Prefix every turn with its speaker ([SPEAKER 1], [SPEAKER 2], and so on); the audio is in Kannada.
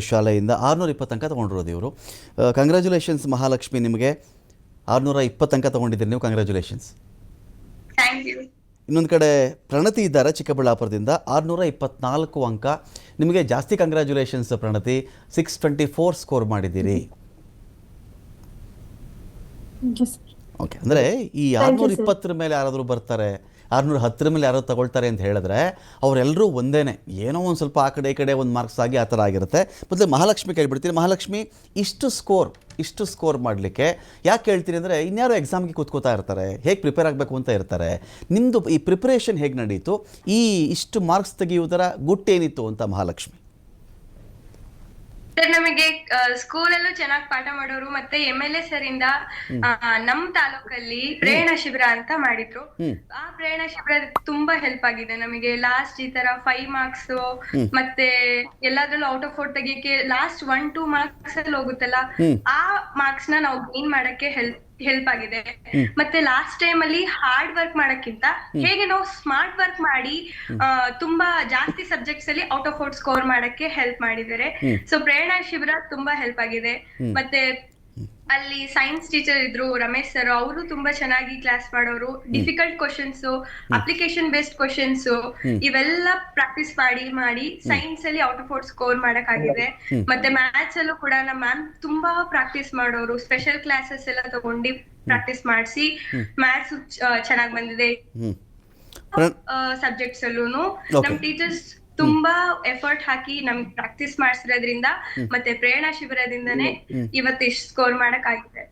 [SPEAKER 1] ಶಾಲೆಯಿಂದ 620 ಅಂಕ ತೊಗೊಂಡಿರೋದು ಇವರು. ಕಂಗ್ರ್ಯಾಚುಲೇಷನ್ಸ್ ಮಹಾಲಕ್ಷ್ಮಿ, ನಿಮಗೆ 620 ಅಂಕ ತೊಗೊಂಡಿದ್ದೀರಿ ನೀವು, ಕಂಗ್ರ್ಯಾಚುಲೇಷನ್ಸ್.
[SPEAKER 2] Thank you.
[SPEAKER 1] ಇನ್ನೊಂದು ಕಡೆ ಪ್ರಣತಿ ಇದ್ದಾರೆ ಚಿಕ್ಕಬಳ್ಳಾಪುರದಿಂದ, 624 ಅಂಕ. ನಿಮಗೆ ಜಾಸ್ತಿ ಕಂಗ್ರ್ಯಾಚುಲೇಷನ್ಸ್ ಪ್ರಣತಿ, 624 ಸ್ಕೋರ್ ಮಾಡಿದ್ದೀರಿ. ಓಕೆ, ಅಂದರೆ ಈ 620 ಮೇಲೆ ಯಾರಾದರೂ ಬರ್ತಾರೆ, 610 ಮೇಲೆ ಯಾರೋ ತಗೊಳ್ತಾರೆ ಅಂತ ಹೇಳಿದ್ರೆ ಅವರೆಲ್ಲರೂ ಒಂದೇ, ಏನೋ ಒಂದು ಸ್ವಲ್ಪ ಆ ಕಡೆ ಈ ಕಡೆ ಒಂದು ಮಾರ್ಕ್ಸ್ ಆಗಿ ಆ ಥರ ಆಗಿರುತ್ತೆ. ಮೊದಲು ಮಹಾಲಕ್ಷ್ಮಿ ಕೇಳಿಬಿಡ್ತೀನಿ. ಮಹಾಲಕ್ಷ್ಮಿ, ಇಷ್ಟು ಸ್ಕೋರ್ ಮಾಡಲಿಕ್ಕೆ ಯಾಕೆ ಹೇಳ್ತೀರಿ ಅಂದರೆ, ಇನ್ಯಾರೋ ಎಕ್ಸಾಮ್ಗೆ ಕೂತ್ಕೋತಾ ಇರ್ತಾರೆ, ಹೇಗೆ ಪ್ರಿಪೇರ್ ಆಗಬೇಕು ಅಂತ ಇರ್ತಾರೆ. ನಿಮ್ಮದು ಈ ಪ್ರಿಪ್ರೇಷನ್ ಹೇಗೆ ನಡೀತು, ಈ ಇಷ್ಟು ಮಾರ್ಕ್ಸ್ ತೆಗೆಯುವುದರ ಗುಟ್ಟೇನಿತ್ತು ಅಂತ ಮಹಾಲಕ್ಷ್ಮಿ?
[SPEAKER 2] ಸರ್, ನಮಗೆ ಸ್ಕೂಲಲ್ಲೂ ಚೆನ್ನಾಗಿ ಪಾಠ ಮಾಡೋರು, ಮತ್ತೆ MLA ಸರ್ ಇಂದ ನಮ್ ತಾಲೂಕಲ್ಲಿ ಪ್ರೇರಣಾ ಶಿಬಿರ ಅಂತ ಮಾಡಿದ್ರು. ಆ ಪ್ರೇರಣಾ ಶಿಬಿರ ತುಂಬಾ ಹೆಲ್ಪ್ ಆಗಿದೆ ನಮಗೆ. ಲಾಸ್ಟ್ ಈ ತರ 5 ಮಾರ್ಕ್ಸ್ ಮತ್ತೆ ಎಲ್ಲಾದ್ರಲ್ಲೂ ಔಟ್ ಆಫ್ 4 ತೆಗಿಯಕ್ಕೆ ಲಾಸ್ಟ್ 1-2 ಮಾರ್ಕ್ಸ್ ಅಲ್ಲಿ ಹೋಗುತ್ತಲ್ಲ, ಆ ಮಾರ್ಕ್ಸ್ ನ ನಾವು ಗೇನ್ ಮಾಡಕ್ಕೆ ಹೆಲ್ಪ್ ಆಗಿದೆ. ಮತ್ತೆ ಲಾಸ್ಟ್ ಟೈಮ್ ಅಲ್ಲಿ ಹಾರ್ಡ್ ವರ್ಕ್ ಮಾಡಕ್ಕಿಂತ ಹೇಗೆ ನಾವು ಸ್ಮಾರ್ಟ್ ವರ್ಕ್ ಮಾಡಿ ತುಂಬಾ ಜಾಸ್ತಿ ಸಬ್ಜೆಕ್ಟ್ಸ್ ಅಲ್ಲಿ ಔಟ್ ಆಫ್ 4 ಸ್ಕೋರ್ ಮಾಡಕ್ಕೆ ಹೆಲ್ಪ್ ಮಾಡಿದ್ದಾರೆ. ಸೊ ಪ್ರೇರಣಾ ಶಿಬಿರ ತುಂಬಾ ಹೆಲ್ಪ್ ಆಗಿದೆ. ಮತ್ತೆ ಅಲ್ಲಿ ಸೈನ್ಸ್ ಟೀಚರ್ ಇದ್ರು, ರಮೇಶ್ ಸರ್, ಅವರು ತುಂಬಾ ಚೆನ್ನಾಗಿ ಕ್ಲಾಸ್ ಮಾಡೋರು. Difficult questions, application based questions ಇವೆಲ್ಲ ಪ್ರಾಕ್ಟೀಸ್ ಮಾಡಿ ಸೈನ್ಸ್ ಅಲ್ಲಿ ಔಟ್ ಆಫ್ 4 ಸ್ಕೋರ್ ಮಾಡಕ್ಕಾಗಿದೆ. ಮತ್ತೆ ಮ್ಯಾಥ್ಸ್ ಅಲ್ಲೂ ಕೂಡ ನಮ್ಮ ಮ್ಯಾಮ್ ತುಂಬಾ ಪ್ರಾಕ್ಟೀಸ್ ಮಾಡೋರು, ಸ್ಪೆಷಲ್ ಕ್ಲಾಸಸ್ ಎಲ್ಲ ತಗೊಂಡು ಪ್ರಾಕ್ಟೀಸ್ ಮಾಡಿಸಿ ಮ್ಯಾಥ್ಸ್ ಚೆನ್ನಾಗಿ ಬಂದಿದೆ. ಸಬ್ಜೆಕ್ಟ್ಸ್ ಅಲ್ಲೂ ನಮ್ ಟೀಚರ್ಸ್ ತುಂಬಾ ಎಫರ್ಟ್ ಹಾಕಿ ನಮ್ಗೆ ಪ್ರಾಕ್ಟೀಸ್ ಮಾಡಿಸಿರೋದ್ರಿಂದ ಮತ್ತೆ ಪ್ರೇರಣಾ ಶಿಬಿರದಿಂದನೇ ಇವತ್ತು ಇಷ್ಟು ಸ್ಕೋರ್ ಮಾಡಕ್ ಆಗಿದೆ.